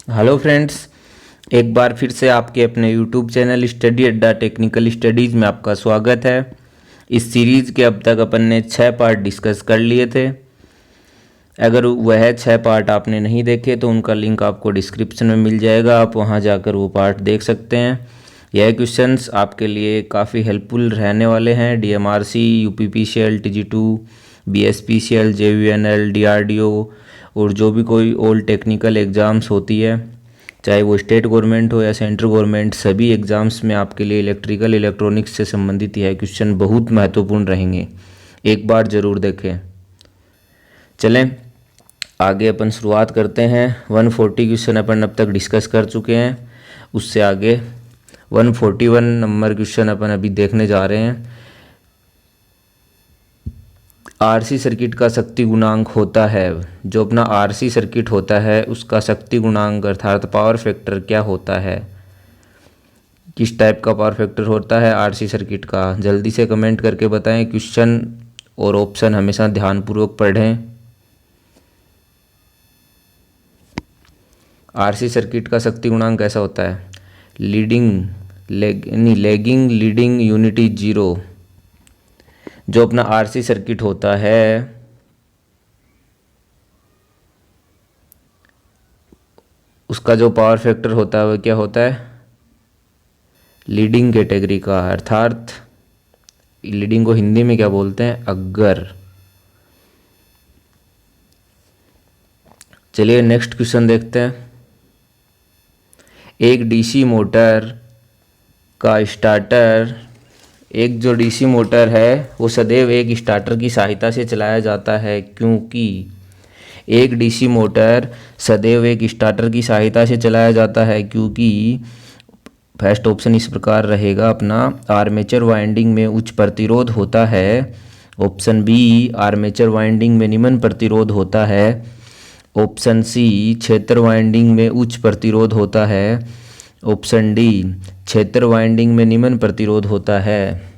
Hello friends, एक बार फिर से आपके अपने यूट्यूब चैनल स्टडी अड्डा टेक्निकल स्टडीज़ में आपका स्वागत है। इस सीरीज़ के अब तक अपन ने 6 पार्ट डिस्कस कर लिए थे। अगर वह 6 पार्ट आपने नहीं देखे तो उनका लिंक आपको डिस्क्रिप्शन में मिल जाएगा, आप वहां जाकर वो पार्ट देख सकते हैं। यह क्वेश्चंस आपके लिए काफ़ी हेल्पफुल रहने वाले हैं। DMRC, UPPCL, TG2, BSPCL, JVNL, DRDO और जो भी कोई ऑल टेक्निकल एग्ज़ाम्स होती है, चाहे वो स्टेट गवर्नमेंट हो या सेंट्रल गवर्नमेंट, सभी एग्ज़ाम्स में आपके लिए इलेक्ट्रिकल इलेक्ट्रॉनिक्स से संबंधित यह क्वेश्चन बहुत महत्वपूर्ण रहेंगे। एक बार ज़रूर देखें। चलें आगे अपन शुरुआत करते हैं। 140 क्वेश्चन अपन अब तक डिस्कस कर चुके हैं। उससे आगे 141 नंबर क्वेश्चन अपन अभी देखने जा रहे हैं। आरसी सर्किट का शक्ति गुणांक होता है, जो अपना आरसी सर्किट होता है उसका शक्ति गुणांक अर्थात पावर फैक्टर क्या होता है, किस टाइप का पावर फैक्टर होता है आरसी सर्किट का, जल्दी से कमेंट करके बताएं। क्वेश्चन और ऑप्शन हमेशा ध्यानपूर्वक पढ़ें। आरसी सर्किट का शक्ति गुणांक कैसा होता है? Lagging leading unity zero. जो अपना आरसी सर्किट होता है उसका जो पावर फैक्टर होता है वो क्या होता है? लीडिंग कैटेगरी का, अर्थात लीडिंग को हिंदी में क्या बोलते हैं? अग्गर। चलिए नेक्स्ट क्वेश्चन देखते हैं। एक डीसी मोटर का स्टार्टर, एक जो डीसी मोटर है वो सदैव एक स्टार्टर की सहायता से चलाया जाता है, क्योंकि एक डीसी मोटर सदैव एक स्टार्टर की सहायता से चलाया जाता है क्योंकि फर्स्ट ऑप्शन इस प्रकार रहेगा अपना, आर्मेचर वाइंडिंग में उच्च प्रतिरोध होता है। ऑप्शन बी, आर्मेचर वाइंडिंग में निम्न प्रतिरोध होता है। ऑप्शन सी, क्षेत्र वाइंडिंग में उच्च प्रतिरोध होता है। ऑप्शन डी, क्षेत्र वाइंडिंग में निम्न प्रतिरोध होता है।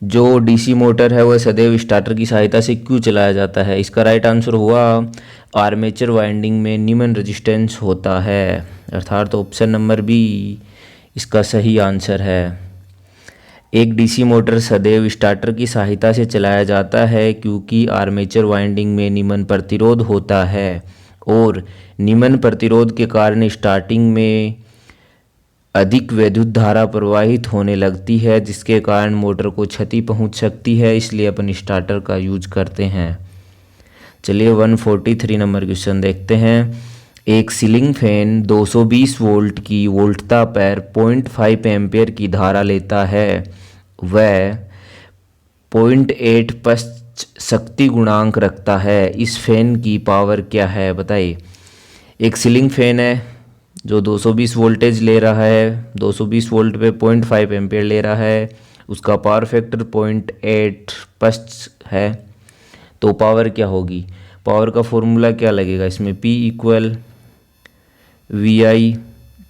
जो डीसी मोटर है वह सदैव स्टार्टर की सहायता से क्यों चलाया जाता है? इसका राइट आंसर हुआ आर्मेचर वाइंडिंग में निम्न रेजिस्टेंस होता है, अर्थात ऑप्शन नंबर बी इसका सही आंसर है। एक डीसी मोटर सदैव स्टार्टर की सहायता से चलाया जाता है क्योंकि आर्मेचर वाइंडिंग में निम्न प्रतिरोध होता है और निम्न प्रतिरोध के कारण स्टार्टिंग में अधिक विद्युत धारा प्रवाहित होने लगती है, जिसके कारण मोटर को क्षति पहुंच सकती है, इसलिए अपन स्टार्टर का यूज करते हैं। चलिए 143 नंबर क्वेश्चन देखते हैं। एक सीलिंग फैन 220 वोल्ट की वोल्टता पर 0.5 एम्पियर की धारा लेता है, वह 0.8 पश्च शक्ति गुणांक रखता है। इस फैन की पावर क्या है? बताइए। एक सीलिंग फैन है जो 220 वोल्टेज ले रहा है, 220 वोल्ट पे 0.5 एम्पियर ले रहा है, उसका पावर फैक्टर 0.8 पश्च है, तो पावर क्या होगी? पावर का फॉर्मूला क्या लगेगा इसमें? P equal VI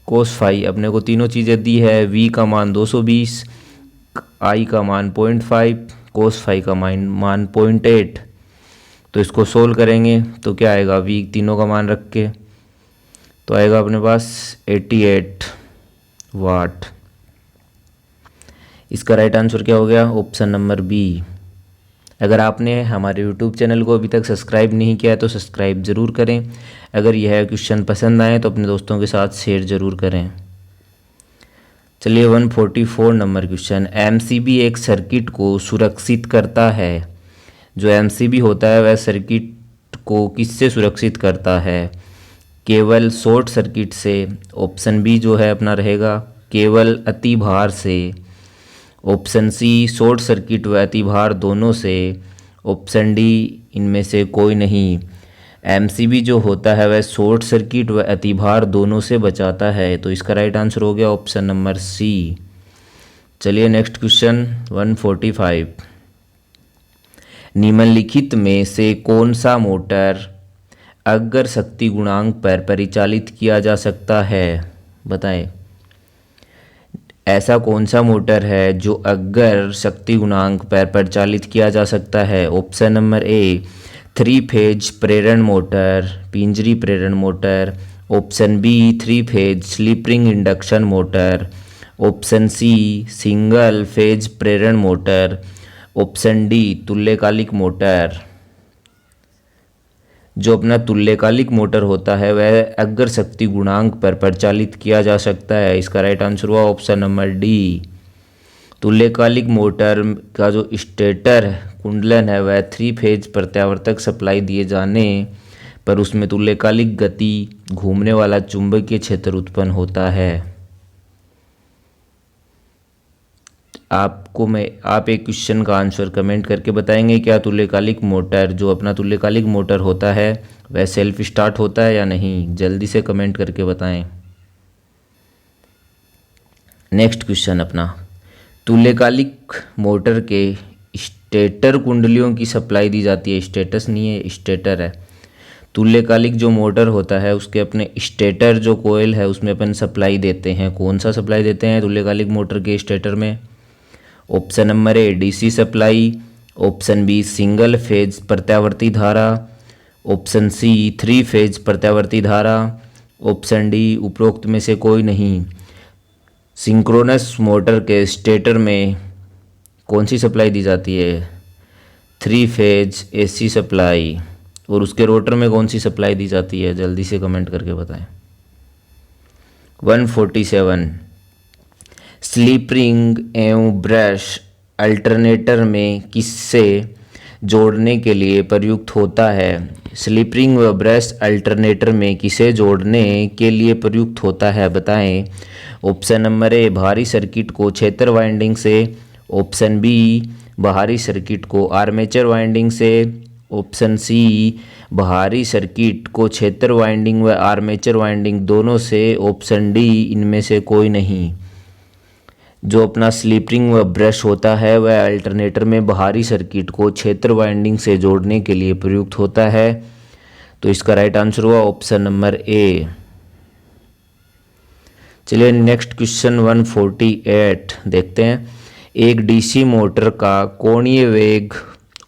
cos phi. अपने को तीनों चीज़ें दी है, V का मान 220, I का मान 0.5, कोस फाई का मान 0.8। तो इसको सोल्व करेंगे तो क्या आएगा? V तीनों का मान रख के तो आएगा अपने पास 88 वाट। इसका राइट आंसर क्या हो गया? Option number B. अगर आपने हमारे यूट्यूब चैनल को अभी तक सब्सक्राइब नहीं किया है तो सब्सक्राइब ज़रूर करें। अगर यह क्वेश्चन पसंद आए तो अपने दोस्तों के साथ शेयर ज़रूर करें। चलिए 144 नंबर क्वेश्चन। एमसीबी एक सर्किट को सुरक्षित करता है। जो एमसीबी होता है वह सर्किट को किससे सुरक्षित करता है? केवल शॉर्ट सर्किट से। ऑप्शन बी जो है अपना रहेगा केवल अतिभार से। ऑप्शन सी, शॉर्ट सर्किट व अतिभार दोनों से। ऑप्शन डी, इनमें से कोई नहीं। एमसीबी जो होता है वह शॉर्ट सर्किट व अतिभार दोनों से बचाता है, तो इसका राइट आंसर हो गया ऑप्शन नंबर सी। चलिए नेक्स्ट क्वेश्चन 145। निम्नलिखित में से कौन सा मोटर अग्गर शक्ति गुणांक पर परिचालित किया जा सकता है? बताएं। ऐसा कौन सा मोटर है जो अग्गर शक्ति गुणांक पर परिचालित किया जा सकता है? ऑप्शन नंबर ए 3 फेज प्रेरण मोटर, पिंजरी प्रेरण motor. Option B 3 phase slip ring induction motor, option C single phase प्रेरण मोटर, ऑप्शन डी तुल्यकालिक मोटर। जो अपना तुल्यकालिक मोटर होता है वह अग्र शक्ति गुणांक पर परिचालित किया जा सकता है। इसका राइट आंसर हुआ ऑप्शन नंबर डी। तुल्यकालिक मोटर का जो स्टेटर कुंडलन है वह 3 फेज प्रत्यावर्तक सप्लाई दिए जाने पर उसमें तुल्यकालिक गति घूमने वाला चुंबकीय क्षेत्र उत्पन्न होता है। आप एक क्वेश्चन का आंसर कमेंट करके बताएंगे क्या तुल्यकालिक मोटर, जो अपना तुल्यकालिक मोटर होता है वह सेल्फ स्टार्ट होता है या नहीं। जल्दी से कमेंट करके बताएं। नेक्स्ट क्वेश्चन अपना, तुल्यकालिक मोटर के स्टेटर कुंडलियों की सप्लाई दी जाती है। स्टेटस नहीं है, स्टेटर है। तुल्यकालिक जो मोटर होता है उसके अपने स्टेटर जो कोयल है उसमें अपन सप्लाई देते हैं। कौन सा सप्लाई देते हैं तुल्यकालिक मोटर के स्टेटर में? Option number A DC supply, option B single phase प्रत्यावर्ती धारा, ऑप्शन सी 3 फेज प्रत्यावर्ती धारा, ऑप्शन डी उपरोक्त में से कोई नहीं। सिंक्रोनस मोटर के स्टेटर में कौन सी सप्लाई दी जाती है? 3 फेज एसी सप्लाई। और उसके रोटर में कौन सी सप्लाई दी जाती है? जल्दी से कमेंट करके बताएं। 147 स्लिप रिंग एवं ब्रश अल्टरनेटर में किससे जोड़ने के लिए प्रयुक्त होता है? स्लिप रिंग व ब्रश अल्टरनेटर में किसे जोड़ने के लिए प्रयुक्त होता है बताएं। ऑप्शन नंबर ए बाहरी सर्किट को क्षेत्र वाइंडिंग से, ऑप्शन बी बाहरी सर्किट को आर्मेचर वाइंडिंग से, ऑप्शन सी बाहरी सर्किट को क्षेत्र वाइंडिंग व आर्मेचर वाइंडिंग दोनों से, ऑप्शन डी इनमें से कोई नहीं। जो अपना स्लिप रिंग व ब्रश होता है वह अल्टरनेटर में बाहरी सर्किट को क्षेत्र वाइंडिंग से जोड़ने के लिए प्रयुक्त होता है। तो इसका राइट आंसर हुआ ऑप्शन नंबर ए। चलिए नेक्स्ट क्वेश्चन 148 देखते हैं। एक डीसी मोटर का कोणीय वेग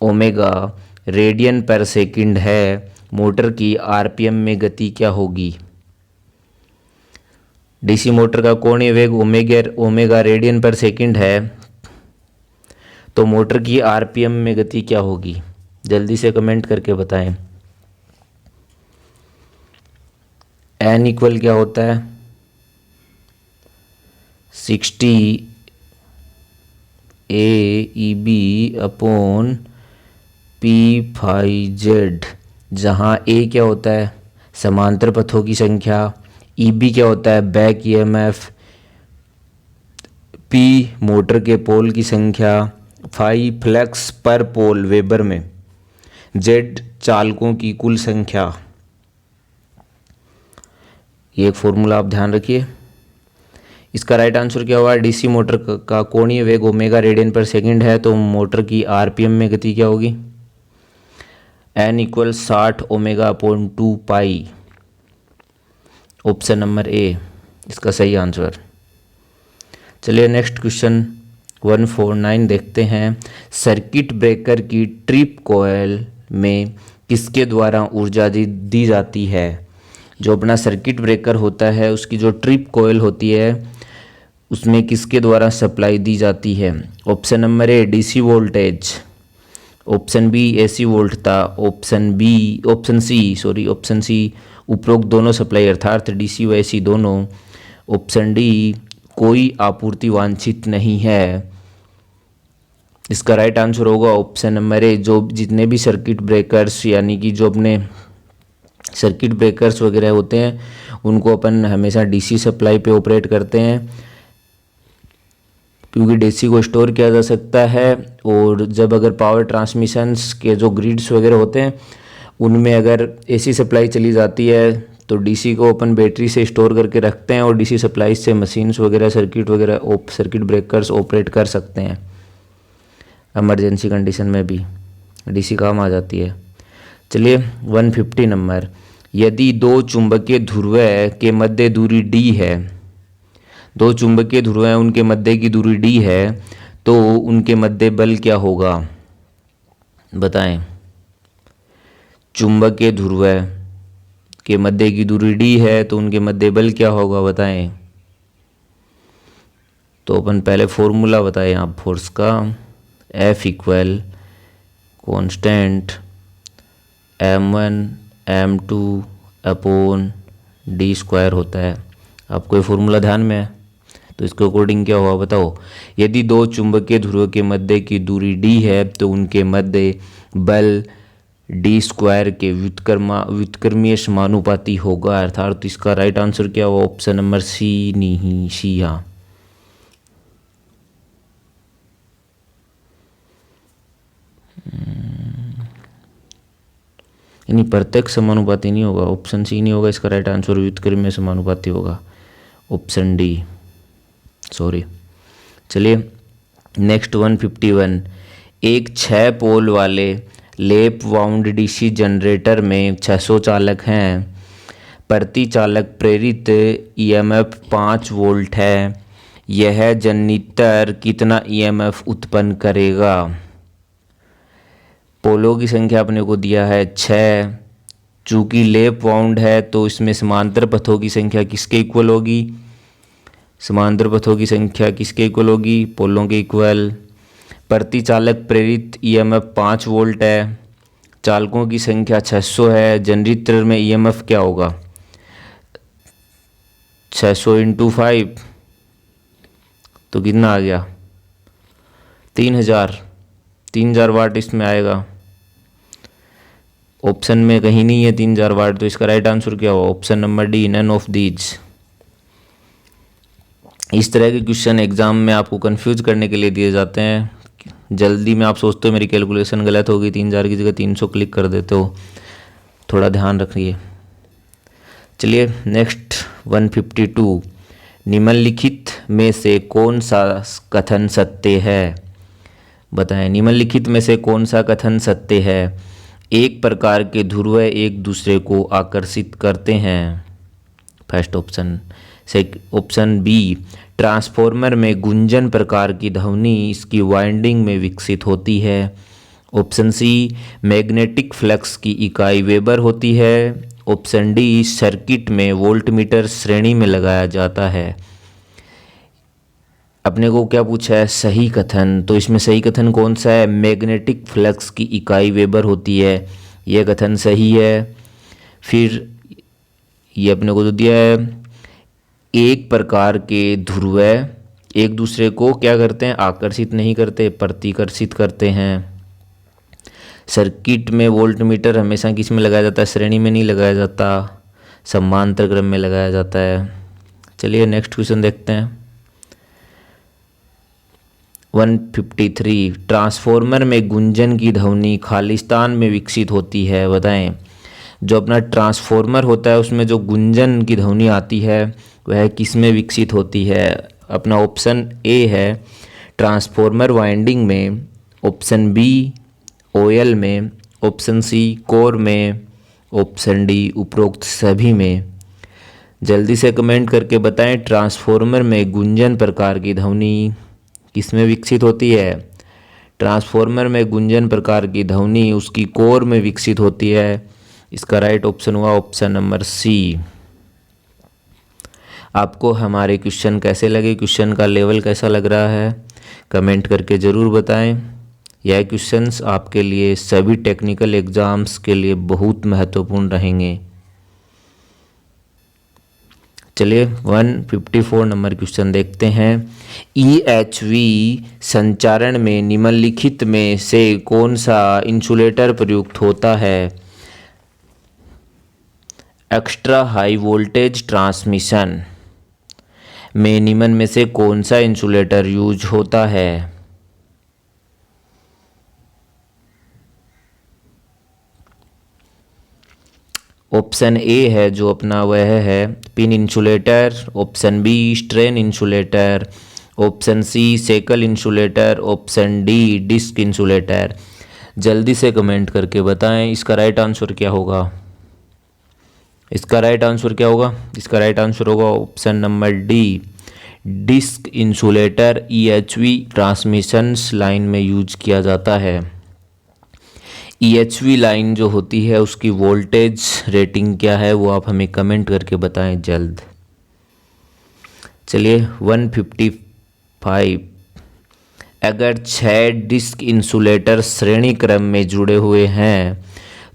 ओमेगा रेडियन पर सेकंड है। मोटर की आरपीएम में गति क्या होगी? डीसी मोटर का कोणीय वेग ओमेगा रेडियन पर सेकंड है, तो मोटर की आरपीएम में गति क्या होगी? जल्दी से कमेंट करके बताएं। एन इक्वल क्या होता है? 60 AEB अपॉन P5Z, जहाँ A क्या होता है? समांतर पथों की संख्या, EB क्या होता है? बैक EMF, P मोटर के पोल की संख्या, 5 फ्लक्स पर पोल वेबर में, Z चालकों की कुल संख्या। ये एक फॉर्मूला आप ध्यान रखिए। इसका राइट आंसर क्या हुआ? डीसी मोटर का कोणीय वेग ओमेगा रेडियन पर सेकंड है, तो मोटर की आरपीएम में गति क्या होगी? N इक्वल 60 ओमेगा अपॉन 2 पाई। ऑप्शन नंबर ए इसका सही आंसर। चलिए नेक्स्ट क्वेश्चन 149 देखते हैं। सर्किट ब्रेकर की ट्रिप कॉइल में किसके द्वारा ऊर्जा दी जाती है? जो अपना सर्किट ब्रेकर होता है उसकी जो ट्रिप कॉइल होती है उसमें किसके द्वारा सप्लाई दी जाती है? Option number A DC voltage, option B AC वोल्टता, ऑप्शन सी उपरोक्त दोनों सप्लाई अर्थात डीसी व एसी दोनों, ऑप्शन डी कोई आपूर्ति वांछित नहीं है। इसका राइट आंसर होगा ऑप्शन नंबर ए। जो जितने भी सर्किट ब्रेकर्स यानी कि जो अपने सर्किट ब्रेकर्स वगैरह होते हैं उनको अपन हमेशा डीसी सप्लाई पे ऑपरेट करते हैं, क्योंकि डीसी को स्टोर किया जा सकता है। और जब अगर पावर ट्रांसमिशंस के जो ग्रिड्स वगैरह होते हैं उनमें अगर एसी सप्लाई चली जाती है तो डीसी को अपन बैटरी से स्टोर करके रखते हैं और डीसी सप्लाई से मशीन्स वगैरह सर्किट ब्रेकर्स ऑपरेट कर सकते हैं। इमरजेंसी कंडीशन में भी डीसी काम आ जाती है। चलिए 150 नंबर। यदि दो चुंबकीय ध्रुव के मध्य दूरी d है, दो चुंबकीय ध्रुव हैं उनके मध्य की दूरी d है, तो उनके मध्य बल क्या होगा? बताएं। चुंबकीय ध्रुव के मध्य की दूरी d है तो उनके मध्य बल क्या होगा बताएं। तो अपन पहले फॉर्मूला बताएं आप फोर्स का, F equal constant m1 m2 upon d square होता है। आपको ये फॉर्मूला ध्यान में है तो इसके अकॉर्डिंग क्या हुआ बताओ। यदि दो चुंबकीय ध्रुव के मध्य की दूरी d है तो उनके मध्य बल d स्क्वायर के व्युत्क्रमीय समानुपाती होगा। अर्थात तो इसका राइट आंसर क्या हुआ, ऑप्शन नंबर सी, नहीं सी। हाँ, यानी प्रत्यक्ष समानुपाती नहीं होगा, ऑप्शन सी नहीं होगा इसका राइट आंसर, व्युत्क्रमीय समानुपाती होगा, ऑप्शन डी, सॉरी। चलिए नेक्स्ट 151। एक 6 पोल वाले लैप वाउंड डीसी जनरेटर में 600 चालक हैं। प्रति चालक प्रेरित ईएमएफ 5 वोल्ट है। यह जनरेटर कितना ईएमएफ उत्पन्न करेगा। पोलों की संख्या अपने को दिया है 6। चूँकि लैप वाउंड है तो इसमें समांतर पथों की संख्या किसके इक्वल होगी, समांतर पथों की संख्या किसके इक्वल होगी, पोलों के इक्वल। प्रति चालक प्रेरित ईएमएफ 5 वोल्ट है। चालकों की संख्या 600 है। जनरेटर में ईएमएफ क्या होगा, 600 × 5 तो कितना आ गया, 3000 वाट इसमें आएगा। ऑप्शन में कहीं नहीं है 3000 वाट, तो इसका राइट आंसर क्या हुआ, option number D, none of these. इस तरह के क्वेश्चन एग्जाम में आपको कंफ्यूज करने के लिए दिए जाते हैं। जल्दी में आप सोचते हो मेरी कैलकुलेशन गलत होगी, 3000 की जगह 300 क्लिक कर देते हो, थोड़ा ध्यान रखिए। चलिए नेक्स्ट 152। निम्नलिखित में से कौन सा कथन सत्य है, बताएं। निम्नलिखित में से कौन सा कथन सत्य है। एक प्रकार के ध्रुव एक दूसरे को आकर्षित करते हैं, first option. Option B, transformer में गुंजन प्रकार की ध्वनि इसकी वाइंडिंग में विकसित होती है। ऑप्शन सी, मैग्नेटिक फ्लक्स की इकाई वेबर होती है। ऑप्शन डी, सर्किट में वोल्टमीटर श्रेणी में लगाया जाता है। अपने को क्या पूछा है, सही कथन, तो इसमें सही कथन कौन सा है, मैग्नेटिक फ्लक्स की इकाई वेबर होती है, यह कथन सही है। फिर ये अपने को तो दिया है, एक प्रकार के ध्रुव एक दूसरे को क्या करते हैं, आकर्षित नहीं करते, प्रतिकर्षित करते हैं। सर्किट में वोल्टमीटर हमेशा किस में लगाया जाता है, श्रेणी में नहीं लगाया जाता, समांतर क्रम में लगाया जाता है। चलिए नेक्स्ट क्वेश्चन देखते हैं 153। ट्रांसफॉर्मर में गुंजन की ध्वनि खालिस्तान में विकसित होती है, बताएं। जो अपना ट्रांसफॉर्मर होता है उसमें जो गुंजन की ध्वनि आती है वह किस में विकसित होती है। अपना ऑप्शन ए है ट्रांसफॉर्मर वाइंडिंग में, ऑप्शन बी ऑयल में, ऑप्शन सी कोर में, ऑप्शन डी उपरोक्त सभी में। जल्दी से कमेंट करके बताएं ट्रांसफॉर्मर में गुंजन प्रकार की ध्वनि किस में विकसित होती है। ट्रांसफॉर्मर में गुंजन प्रकार की ध्वनि उसकी कोर में विकसित होती है। इसका राइट ऑप्शन हुआ ऑप्शन नंबर सी। आपको हमारे क्वेश्चन कैसे लगे, क्वेश्चन का लेवल कैसा लग रहा है, कमेंट करके ज़रूर बताएं। यह क्वेश्चंस आपके लिए सभी टेक्निकल एग्ज़ाम्स के लिए बहुत महत्वपूर्ण रहेंगे। चलिए 154 नंबर क्वेश्चन देखते हैं। EHV संचारण में निम्नलिखित में से कौन सा इंसुलेटर प्रयुक्त होता है। एक्स्ट्रा हाई वोल्टेज ट्रांसमिशन में निम्न में से कौन सा इंसुलेटर यूज होता है। ऑप्शन ए है जो अपना वह है pin insulator, option B strain insulator, option C shackle insulator, option D disc insulator. जल्दी से कमेंट करके बताएं इसका राइट आंसर क्या होगा। इसका राइट आंसर क्या होगा, इसका राइट आंसर होगा option number D disc insulator. EHV transmissions line में यूज किया जाता है। EHV लाइन जो होती है उसकी वोल्टेज रेटिंग क्या है वो आप हमें कमेंट करके बताएं जल्द। चलिए 155, अगर 6 डिस्क इंसुलेटर श्रेणी क्रम में जुड़े हुए हैं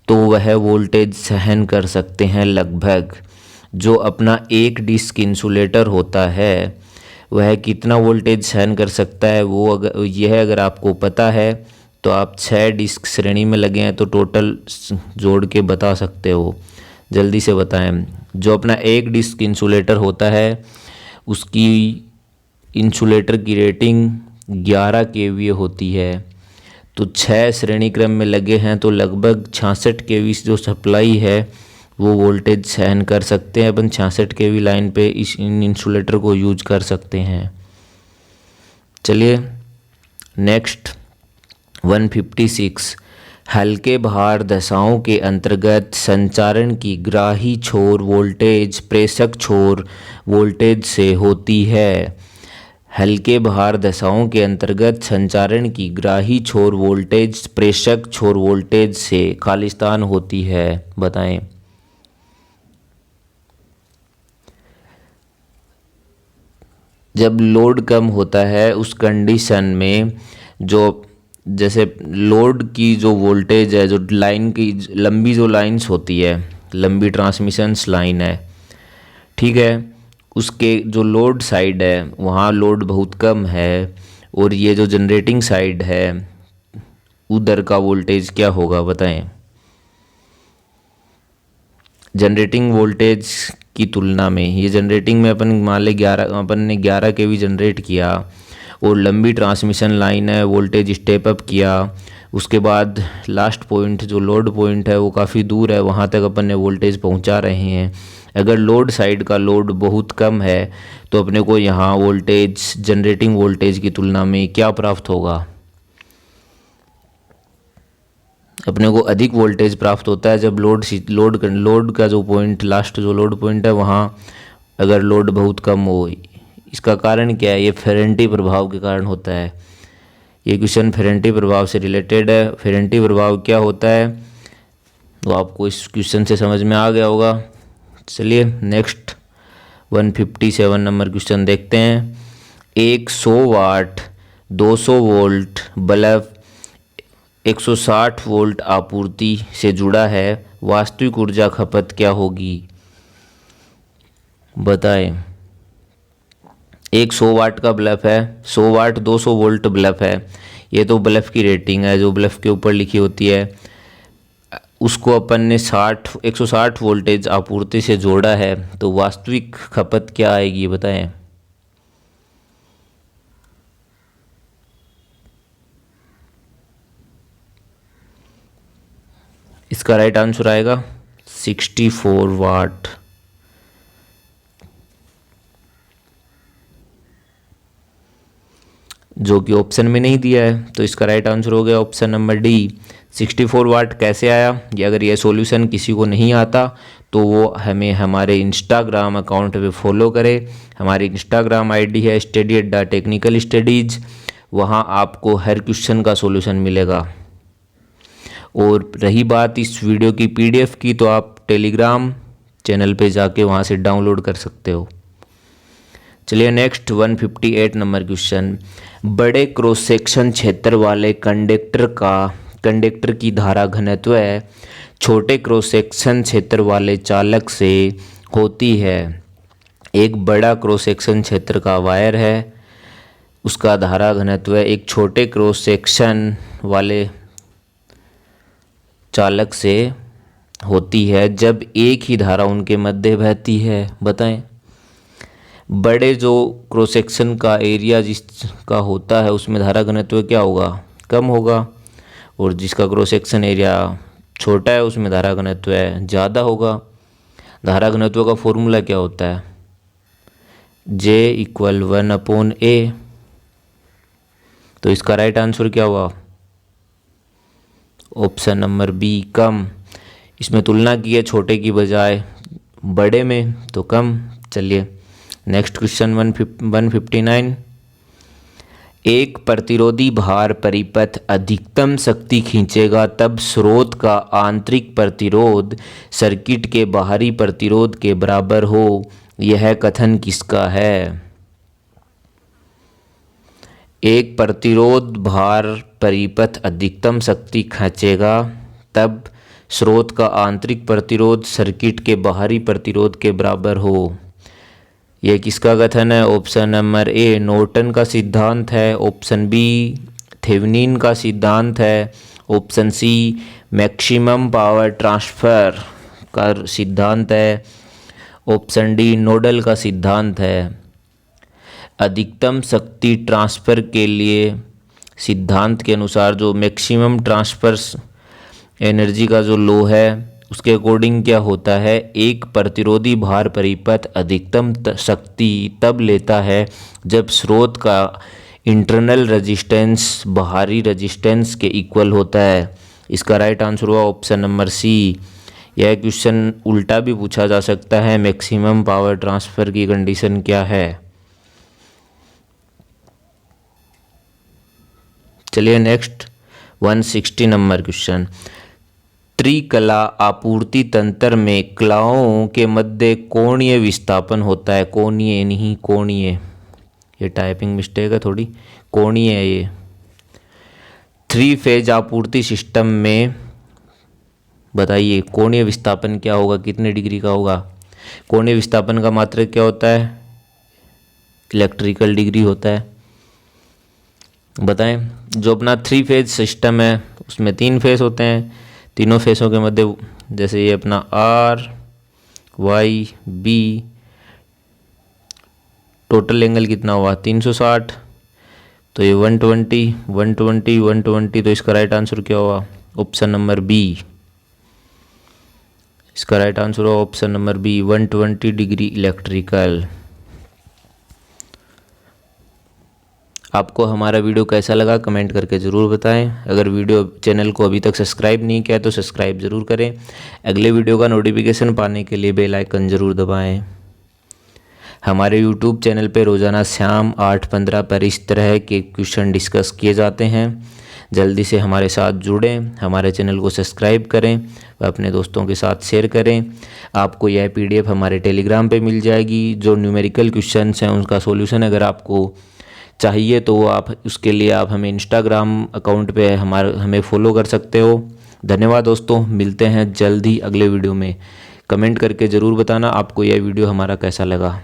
तो वह वोल्टेज सहन कर सकते हैं लगभग। जो अपना एक डिस्क इंसुलेटर होता है वह कितना वोल्टेज सहन कर सकता है वो अगर आपको पता है तो आप 6 डिस्क श्रेणी में लगे हैं तो टोटल जोड़ के बता सकते हो। जल्दी से बताएं। जो अपना एक डिस्क इंसुलेटर होता है उसकी इंसुलेटर की रेटिंग 11 kVA होती है, तो 6 श्रेणी क्रम में लगे हैं तो लगभग 66 kV जो सप्लाई है वो वोल्टेज सहन कर सकते हैं। अपन 66 kV लाइन पे इन इंसुलेटर को यूज कर सकते हैं। चलिए नेक्स्ट 156, हल्के भार दशाओं के अंतर्गत संचारण की ग्राही छोर वोल्टेज प्रेषक छोर वोल्टेज से होती है। हल्के भार दशाओं के अंतर्गत संचारण की ग्राही छोर वोल्टेज प्रेषक छोर वोल्टेज से खालिस्तान होती है। बताएं। जब लोड कम होता है उस कंडीशन में जो जैसे लोड की जो वोल्टेज है, जो लाइन की लंबी जो लाइंस होती है, लंबी ट्रांसमिशंस लाइन है, ठीक है, उसके जो लोड साइड है वहाँ लोड बहुत कम है और ये जो जनरेटिंग साइड है उधर का वोल्टेज क्या होगा बताएं। जनरेटिंग वोल्टेज की तुलना में ये जनरेटिंग में अपन मान ले 11 kV जनरेट किया और लंबी ट्रांसमिशन लाइन है, वोल्टेज स्टेप अप किया, उसके बाद लास्ट पॉइंट जो लोड पॉइंट है वो काफ़ी दूर है, वहाँ तक अपन ने वोल्टेज पहुँचा रहे हैं। अगर लोड साइड का लोड बहुत कम है तो अपने को यहाँ वोल्टेज जनरेटिंग वोल्टेज की तुलना में क्या प्राप्त होगा? अपने को अधिक वोल्टेज प्राप्त होता है जब लोड का जो पॉइंट लास्ट जो लोड पॉइंट है वहाँ अगर लोड बहुत कम हो। इसका कारण क्या है? ये फेरेंटी प्रभाव के कारण होता है। ये क्वेश्चन फेरेंटी प्रभाव से रिलेटेड है। फेरेंटी प्रभाव क्या होता है तो आपको इस क्वेश्चन से समझ में आ गया होगा। चलिए नेक्स्ट 157 नंबर क्वेश्चन देखते हैं। एक 100 वाट 200 वोल्ट बल्ब 160 वोल्ट आपूर्ति से जुड़ा है, वास्तविक ऊर्जा खपत क्या होगी? बताएं। एक 100 वाट का बल्ब है, 100 वाट 200 वोल्ट बल्ब है, ये तो बल्ब की रेटिंग है जो बल्ब के ऊपर लिखी होती है। उसको अपन ने 160 वोल्टेज आपूर्ति से जोड़ा है तो वास्तविक खपत क्या आएगी बताएं। इसका राइट आंसर आएगा 64 वाट। जो कि ऑप्शन में नहीं दिया है तो इसका राइट आंसर हो गया ऑप्शन नंबर डी 64 वाट। कैसे आया ये? अगर ये सॉल्यूशन किसी को नहीं आता तो वो हमें हमारे इंस्टाग्राम अकाउंट पे फॉलो करे। हमारी इंस्टाग्राम आईडी है study@technical studies। वहाँ आपको हर क्वेश्चन का सॉल्यूशन मिलेगा। और रही बात इस वीडियो की PDF की तो आप टेलीग्राम चैनल पे जाके वहाँ से डाउनलोड कर सकते हो। चलिए नेक्स्ट 158 नंबर क्वेश्चन। बड़े क्रॉस सेक्शन क्षेत्र वाले कंडक्टर की धारा घनत्व छोटे क्रॉस सेक्शन क्षेत्र वाले चालक से होती है। एक बड़ा क्रॉस सेक्शन क्षेत्र का वायर है, उसका धारा घनत्व एक छोटे क्रॉस सेक्शन वाले चालक से होती है जब एक ही धारा उनके मध्य बहती है। बताएं। बड़े जो क्रॉस सेक्शन का एरिया जिसका होता है उसमें धारा घनत्व क्या होगा? कम होगा। और जिसका क्रॉस सेक्शन एरिया छोटा है उसमें धारा घनत्व ज़्यादा होगा। धारा घनत्व का फॉर्मूला क्या होता है? J = 1/A। तो इसका राइट आंसर क्या हुआ? ऑप्शन नंबर बी कम। इसमें तुलना की है छोटे की बजाय बड़े में तो कम। चलिए नेक्स्ट क्वेश्चन 159। एक प्रतिरोधी भार परिपथ अधिकतम शक्ति खींचेगा तब स्रोत का आंतरिक प्रतिरोध सर्किट के बाहरी प्रतिरोध के बराबर हो। यह कथन किसका है? एक प्रतिरोध भार परिपथ अधिकतम शक्ति खींचेगा तब स्रोत का आंतरिक प्रतिरोध सर्किट के बाहरी प्रतिरोध के बराबर हो। यह किसका कथन है? ऑप्शन नंबर ए नॉर्टन का सिद्धांत है। ऑप्शन बी थेवेनिन का सिद्धांत है। Option C maximum power transfer का सिद्धांत है। ऑप्शन डी नोडल का सिद्धांत है। अधिकतम शक्ति ट्रांसफर के लिए सिद्धांत के अनुसार जो मैक्सिमम ट्रांसफर एनर्जी का जो लॉ है उसके अकॉर्डिंग क्या होता है? एक प्रतिरोधी भार परिपथ अधिकतम शक्ति तब लेता है जब स्रोत का इंटरनल रेजिस्टेंस बाहरी रेजिस्टेंस के इक्वल होता है। इसका राइट आंसर हुआ ऑप्शन नंबर सी। यह क्वेश्चन उल्टा भी पूछा जा सकता है, मैक्सिमम पावर ट्रांसफर की कंडीशन क्या है? चलिए नेक्स्ट 160 नंबर क्वेश्चन। त्रिकला आपूर्ति तंत्र में कलाओं के मध्य कोणीय विस्थापन होता है। कोणीय नहीं कोणीय, ये टाइपिंग मिस्टेक है थोड़ी, कोणीय है ये। 3 फेज आपूर्ति सिस्टम में बताइए कोणीय विस्थापन क्या होगा, कितने डिग्री का होगा? कोणीय विस्थापन का मात्रक क्या होता है? इलेक्ट्रिकल डिग्री होता है। बताएं। जो अपना 3 फेज सिस्टम है उसमें 3 फेज होते हैं, तीनों फेसों के मध्य जैसे ये अपना R Y B, total angle कितना हुआ? 360। तो ये 120 120 120, तो इसका राइट आंसर क्या हुआ? Option number B. इसका राइट आंसर हुआ option number B 120 degree electrical. आपको हमारा वीडियो कैसा लगा कमेंट करके ज़रूर बताएं। अगर वीडियो चैनल को अभी तक सब्सक्राइब नहीं किया तो सब्सक्राइब ज़रूर करें। अगले वीडियो का नोटिफिकेशन पाने के लिए बेल आइकन ज़रूर दबाएं। हमारे यूट्यूब चैनल पे रोज़ाना शाम 8:15 पर इस तरह के क्वेश्चन डिस्कस किए जाते हैं। जल्दी से हमारे साथ जुड़ें, हमारे चैनल को सब्सक्राइब करें व अपने दोस्तों के साथ शेयर करें। आपको यह PDF हमारे टेलीग्राम पे मिल जाएगी। जो न्यूमेरिकल क्वेश्चंस हैं उनका सॉल्यूशन अगर आपको चाहिए तो आप उसके लिए आप हमें इंस्टाग्राम अकाउंट पे हमें फॉलो कर सकते हो। धन्यवाद दोस्तों, मिलते हैं जल्द ही अगले वीडियो में। कमेंट करके ज़रूर बताना आपको यह वीडियो हमारा कैसा लगा।